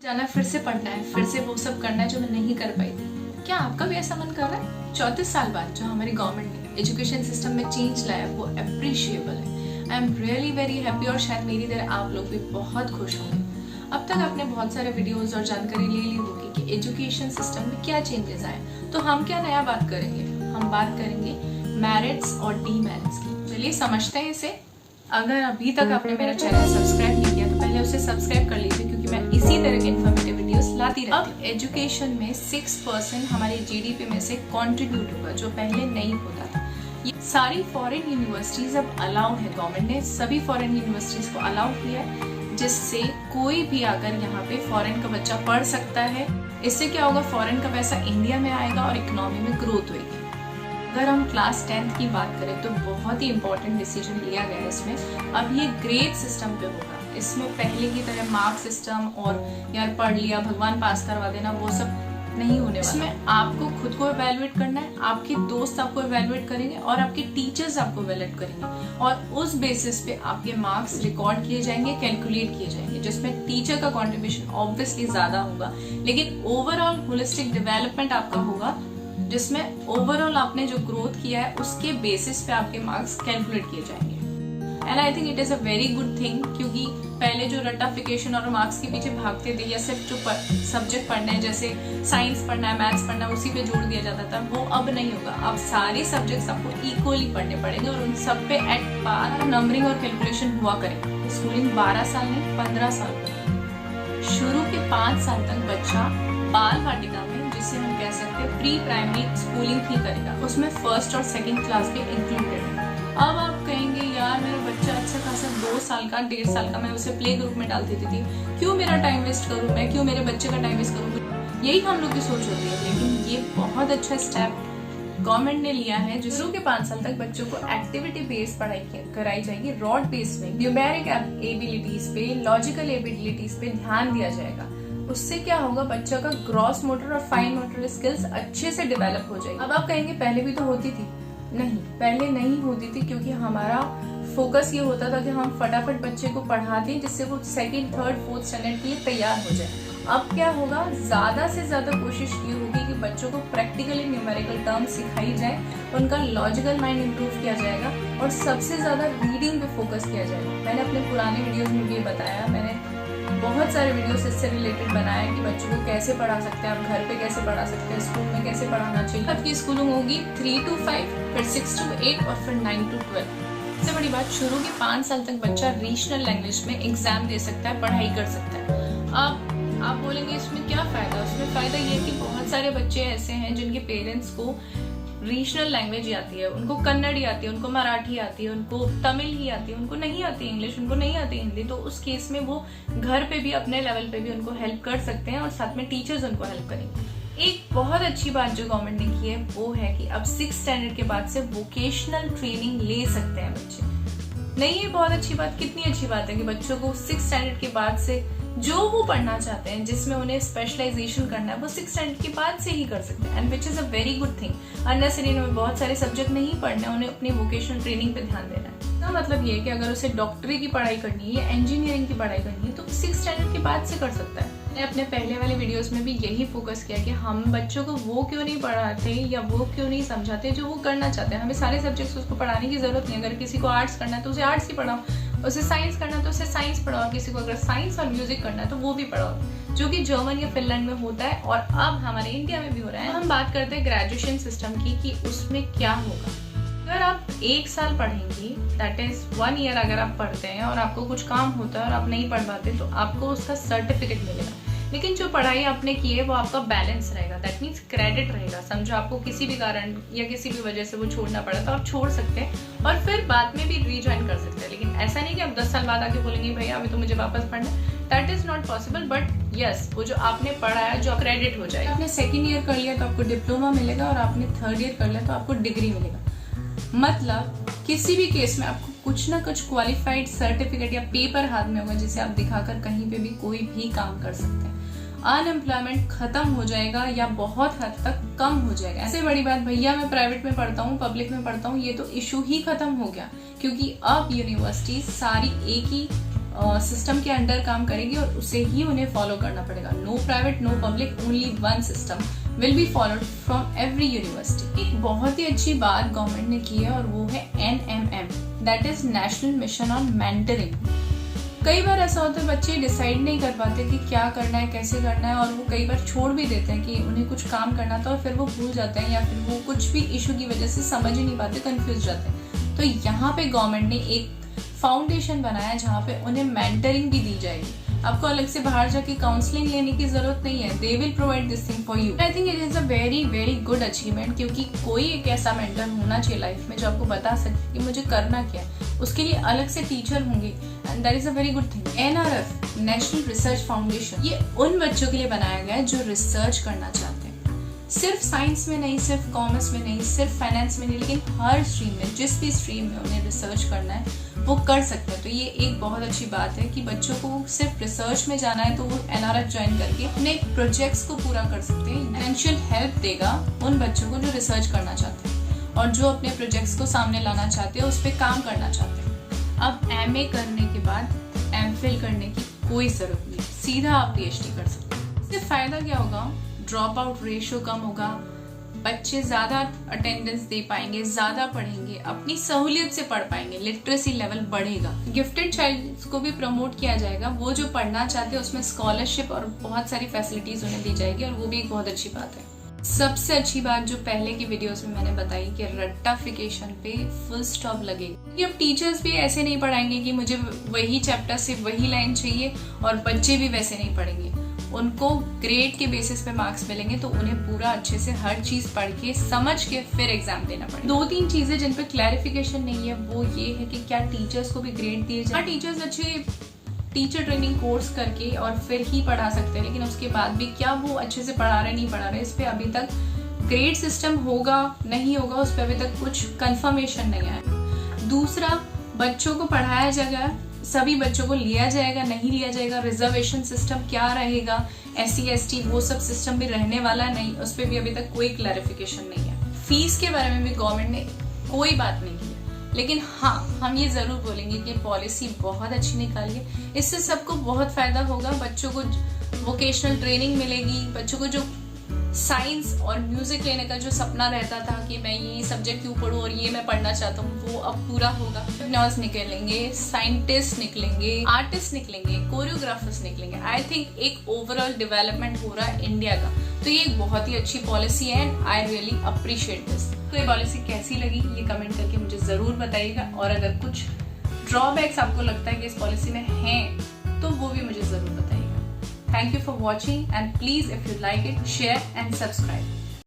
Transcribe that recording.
जाना, फिर से पढ़ना है, फिर से वो सब करना है जो मैं नहीं कर पाई थी। क्या आपका भी ऐसा मन कर रहा है? 34 साल बाद जो हमारी गवर्नमेंट ने एजुकेशन सिस्टम में चेंज लाया वो अप्रिशिएबल है। I am really very happy और शायद मेरी तरह आप लोग भी बहुत खुश होंगे। अब तक आपने बहुत सारे वीडियोस और जानकारी ले ली होगी कि एजुकेशन सिस्टम में क्या चेंजेस आए। तो हम क्या नया बात करेंगे? हम बात करेंगे मेरिट्स और डीमेरिट्स की। चलिए समझते हैं इसे। अगर अभी तक आपने मेरा चैनल सब्सक्राइब नहीं किया तो पहले उसे सब्सक्राइब कर लीजिए, क्योंकि मैं इसी तरह के इन्फॉर्मेटिव वीडियोस लाती रहती हूँ। अब एजुकेशन में 6% हमारे जीडीपी में से कंट्रीब्यूट होगा, जो पहले नहीं होता था। ये सारी फॉरेन यूनिवर्सिटीज अब अलाउ है। गवर्नमेंट ने सभी फॉरेन यूनिवर्सिटीज को अलाउ किया है, जिससे कोई भी आकर यहाँ पे फॉरेन का बच्चा पढ़ सकता है। इससे क्या होगा? फॉरेन का पैसा इंडिया में आएगा और इकोनॉमी में ग्रोथ होगी। अगर हम क्लास 10th की बात करें तो बहुत ही इंपॉर्टेंट डिसीजन लिया गया है इसमें। अब ये ग्रेड सिस्टम पे होगा। इसमें पहले की तरह मार्क सिस्टम और यार पढ़ लिया भगवान पास करवा देना वो सब नहीं होने वाला। इसमें आपको खुद को इवैल्यूएट करना है, आपके दोस्त आपको इवैल्यूएट करेंगे और आपके टीचर्स आपको इवैल्यूएट करेंगे, और उस बेसिस पे आपके मार्क्स रिकॉर्ड किए जाएंगे, कैलकुलेट किए जाएंगे, जिसमें टीचर का कॉन्ट्रीब्यूशन ऑब्वियसली ज्यादा होगा, लेकिन ओवरऑल होलिस्टिक डेवलपमेंट आपका होगा, जिसमें ओवरऑल आपने जो ग्रोथ किया है उसके बेसिस पे आपके मार्क्स कैलकुलेट किए जाएंगे। And I think it is a very good thing, क्योंकि पहले जो रट्टाफिकेशन और मार्क्स के पीछे भागते थे या सिर्फ जो सब्जेक्ट पढ़ना है, जैसे साइंस पढ़ना है, मैथ्स पढ़ना है, उसी पे जोड़ दिया जाता था, वो अब नहीं होगा। अब सारे सब्जेक्ट्स आपको इक्वली पढ़ने पड़ेंगे और उन सब पे एट पार नंबरिंग और कैलकुलेशन हुआ करेगा। स्कूलिंग 12 साल नहीं 15 साल तक। शुरू के 5 साल तक बच्चा बाल वाटिका में, जिसे हम कह सकते हैं प्री प्राइमरी स्कूलिंग ही करेगा, उसमें फर्स्ट और सेकंड क्लास भी इंक्लूडेड है। अब आप कहेंगे यार मेरा बच्चा अच्छा खासा 2 साल का 1.5 साल का, मैं उसे प्ले ग्रुप में डाल देती थी, क्यों मेरा टाइम वेस्ट करूँ मैं, क्यों मेरे बच्चे का टाइम वेस्ट करूँ? यही हम लोग की सोच होती है। लेकिन ये बहुत अच्छा स्टेप गवर्नमेंट ने लिया है। शुरू के 5 साल तक बच्चों को एक्टिविटी बेस्ड पढ़ाई कराई जाएगी। रॉड बेस में न्यूमेरिक एबिलिटीज पे, लॉजिकल एबिलिटीज पे ध्यान दिया जाएगा। उससे क्या होगा? बच्चा का ग्रॉस मोटर और फाइन मोटर स्किल्स अच्छे से डेवलप हो जाएगी। अब आप कहेंगे पहले भी तो होती थी। नहीं, पहले नहीं होती थी, क्योंकि हमारा फोकस ये होता था कि हम फटाफट बच्चे को पढ़ा दें जिससे वो 2nd, 3rd, 4th स्टैंडर्ड के लिए तैयार हो जाए। अब क्या होगा? ज्यादा से ज्यादा कोशिश ये होगी कि बच्चों को प्रैक्टिकली न्यूमेरिकल टर्म्स सिखाई जाए, उनका लॉजिकल माइंड इंप्रूव किया जाएगा और सबसे ज्यादा रीडिंग पे फोकस किया जाएगा। मैंने अपने पुराने वीडियोस में भी ये बताया, मैंने बहुत सारे वीडियोस इससे रिलेटेड बनाया कि बच्चों को कैसे पढ़ा सकते हैं, आप घर पे कैसे पढ़ा सकते हैं, स्कूल में कैसे पढ़ाना चाहिए। आपकी स्कूलिंग होगी 3 to 5, फिर 6 to 8 और फिर 9 to 12। सबसे बड़ी बात, शुरू के 5 साल तक बच्चा रीजनल लैंग्वेज में एग्जाम दे सकता है, पढ़ाई कर सकता है। अब आप बोलेंगे इसमें क्या फायदा? उसमें फायदा ये है कि बहुत सारे बच्चे ऐसे हैं जिनके पेरेंट्स को रीजनल लैंग्वेज आती है, उनको कन्नड़ आती है, उनको मराठी आती है, उनको तमिल ही आती है, उनको नहीं आती इंग्लिश, उनको नहीं आती हिंदी। तो उस केस में वो घर पे भी अपने लेवल पे भी उनको हेल्प कर सकते हैं और साथ में टीचर्स उनको हेल्प करेंगे। एक बहुत अच्छी बात जो गवर्नमेंट ने की है वो है कि अब 6th स्टैंडर्ड के बाद से वोकेशनल ट्रेनिंग ले सकते हैं बच्चे। नहीं, ये बहुत अच्छी बात, कितनी अच्छी बात है कि बच्चों को 6th स्टैंडर्ड के बाद से जो वो पढ़ना चाहते हैं, जिसमें उन्हें स्पेशलाइजेशन करना है, वो 6th स्टैंडर्ड के बाद से ही कर सकते हैं। And which is a very good thing. Unnecessary में बहुत सारे सब्जेक्ट नहीं पढ़ने, उन्हें अपनी वोकेशनल ट्रेनिंग पे ध्यान देना है। इसका मतलब ये है कि अगर उसे डॉक्टरी की पढ़ाई करनी है या इंजीनियरिंग की पढ़ाई करनी है तो 6th स्टैंडर्ड के बाद से कर सकता है। मैंने अपने पहले वाले वीडियोस में भी यही फोकस किया कि हम बच्चों को वो क्यों नहीं पढ़ाते या वो क्यों नहीं समझाते जो वो करना चाहते हैं। हमें सारे सब्जेक्ट्स उसको पढ़ाने की जरूरत नहीं। अगर किसी को आर्ट्स करना है तो उसे आर्ट्स ही पढ़ाओ, उसे साइंस करना है तो उसे साइंस पढ़ाओ, किसी को अगर साइंस और म्यूजिक करना है तो वो भी पढ़ाओ, जो कि जर्मन या फिनलैंड में होता है और अब हमारे इंडिया में भी हो रहा है। हम बात करते हैं ग्रेजुएशन सिस्टम की कि उसमें क्या होगा। अगर आप 1 साल पढ़ेंगी, दैट इज 1 ईयर अगर आप पढ़ते हैं और आपको कुछ काम होता है और आप नहीं पढ़ पाते तो आपको उसका सर्टिफिकेट मिलेगा। लेकिन जो पढ़ाई आपने की है वो आपका बैलेंस रहेगा, दैट मीन्स क्रेडिट रहेगा। समझो आपको किसी भी कारण या किसी भी वजह से वो छोड़ना पड़ा तो आप छोड़ सकते हैं और फिर बाद में भी रीज्वाइन कर सकते हैं। लेकिन ऐसा नहीं कि आप 10 साल बाद आके बोलेंगे भैया अभी तो मुझे वापस पढ़ना है, that is not possible. But yes, वो जो आपने पढ़ा है जो क्रेडिट हो जाएगा। आपने 2nd ईयर कर लिया तो आपको डिप्लोमा मिलेगा और आपने 3rd ईयर कर लिया तो आपको डिग्री मिलेगा। मतलब किसी भी केस में आपको कुछ ना कुछ क्वालिफाइड सर्टिफिकेट या पेपर हाथ में होगा जिसे आप दिखाकर कहीं पे भी कोई भी काम कर सकते हैं। अनएम्प्लॉयमेंट खत्म हो जाएगा या बहुत हद तक कम हो जाएगा। ऐसे बड़ी बात भैया मैं प्राइवेट में पढ़ता हूँ, पब्लिक में पढ़ता हूँ, ये तो इशू ही खत्म हो गया, क्योंकि अब यूनिवर्सिटीज सारी एक ही सिस्टम के अंडर काम करेगी और उसे ही उन्हें फॉलो करना पड़ेगा। No private, no public, only one system will be followed from every university. एक बहुत ही अच्छी बात गवर्नमेंट ने की है और वो है NMM, that is national mission on mentoring. कई बार ऐसा होता है बच्चे डिसाइड नहीं कर पाते कि क्या करना है, कैसे करना है, और वो कई बार छोड़ भी देते हैं कि उन्हें कुछ काम करना था और फिर वो भूल जाते हैं या फिर वो कुछ भी इशू की वजह से समझ ही नहीं पाते, कंफ्यूज जाते हैं। तो यहाँ पे गवर्नमेंट ने एक फाउंडेशन बनाया जहाँ पे उन्हें मेंटरिंग भी दी जाएगी। आपको अलग से बाहर जाके काउंसलिंग लेने की जरूरत नहीं है, they will provide this thing for you. I think it is a very very good achievement, क्योंकि कोई एक ऐसा मेंटर होना चाहिए लाइफ में जो आपको बता सके कि मुझे करना क्या है। उसके लिए अलग से टीचर होंगे and that is a very good thing. NRF, national research foundation, ये उन बच्चों के लिए बनाया गया है जो रिसर्च करना चाहते हैं। सिर्फ साइंस में नहीं, सिर्फ कॉमर्स में नहीं, सिर्फ फाइनेंस में नहीं, लेकिन हर स्ट्रीम में, जिस भी स्ट्रीम में उन्हें रिसर्च करना है वो कर सकते हैं। तो ये एक बहुत अच्छी बात है कि बच्चों को सिर्फ रिसर्च में जाना है तो वो NRF ज्वाइन करके अपने प्रोजेक्ट्स को पूरा कर सकते हैं। फाइनेंशियल हेल्प देगा उन बच्चों को जो रिसर्च करना चाहते हैं और जो अपने प्रोजेक्ट्स को सामने लाना चाहते हैं, उस पर काम करना चाहते हैं। अब MA करने के बाद MPhil करने की कोई जरूरत नहीं, सीधा आप PhD कर सकते हैं। इससे फायदा क्या होगा? ड्रॉप आउट रेशियो कम होगा, बच्चे ज्यादा अटेंडेंस दे पाएंगे, ज्यादा पढ़ेंगे, अपनी सहूलियत से पढ़ पाएंगे, लिटरेसी लेवल बढ़ेगा। गिफ्टेड चाइल्ड को भी प्रमोट किया जाएगा, वो जो पढ़ना चाहते हैं उसमें स्कॉलरशिप और बहुत सारी फैसिलिटीज उन्हें दी जाएगी और वो भी एक बहुत अच्छी बात है। सबसे अच्छी बात जो पहले की वीडियोस में मैंने बताई कि रट्टाफिकेशन पे फुल स्टॉप लगेगी। अब टीचर्स भी ऐसे नहीं पढ़ाएंगे कि मुझे वही चैप्टर से वही लाइन चाहिए और बच्चे भी वैसे नहीं पढ़ेंगे। उनको ग्रेड के बेसिस पे मार्क्स मिलेंगे, तो उन्हें पूरा अच्छे से हर चीज पढ़ के समझ के फिर एग्जाम देना पड़ेगा। 2-3 चीजें जिन पे क्लैरिफिकेशन नहीं है वो ये है कि क्या टीचर्स को भी ग्रेड दिए जाए। टीचर्स अच्छे टीचर ट्रेनिंग कोर्स करके और फिर ही पढ़ा सकते हैं, लेकिन उसके बाद भी क्या वो अच्छे से पढ़ा रहे नहीं पढ़ा रहे, इस पे अभी तक ग्रेड सिस्टम होगा नहीं होगा उस पर अभी तक कुछ कंफर्मेशन नहीं आया। दूसरा, बच्चों को पढ़ाया जाएगा, सभी बच्चों को लिया जाएगा नहीं लिया जाएगा, रिजर्वेशन सिस्टम क्या रहेगा, SC ST वो सब सिस्टम भी रहने वाला नहीं, उस पर भी अभी तक कोई क्लैरिफिकेशन नहीं है। फीस के बारे में भी गवर्नमेंट ने कोई बात नहीं की, लेकिन हाँ हम ये जरूर बोलेंगे कि पॉलिसी बहुत अच्छी निकाली है। इससे सबको बहुत फायदा होगा, बच्चों को वोकेशनल ट्रेनिंग मिलेगी, बच्चों को जो साइंस और म्यूजिक लेने का जो सपना रहता था कि मैं ये सब्जेक्ट क्यों पढूं और ये मैं पढ़ना चाहता हूँ, वो अब पूरा होगा। नर्स निकलेंगे, साइंटिस्ट निकलेंगे, आर्टिस्ट निकलेंगे, कोरियोग्राफर्स निकलेंगे। आई थिंक एक ओवरऑल डेवलपमेंट हो रहा है इंडिया का, तो ये एक बहुत ही अच्छी पॉलिसी है and I really appreciate this. तो ये पॉलिसी कैसी लगी ये कमेंट करके मुझे जरूर बताइएगा, और अगर कुछ ड्रॉबैक्स आपको लगता है कि इस पॉलिसी में हैं तो वो भी मुझे जरूर बताइएगा। Thank you for watching and please if you like it, share and subscribe.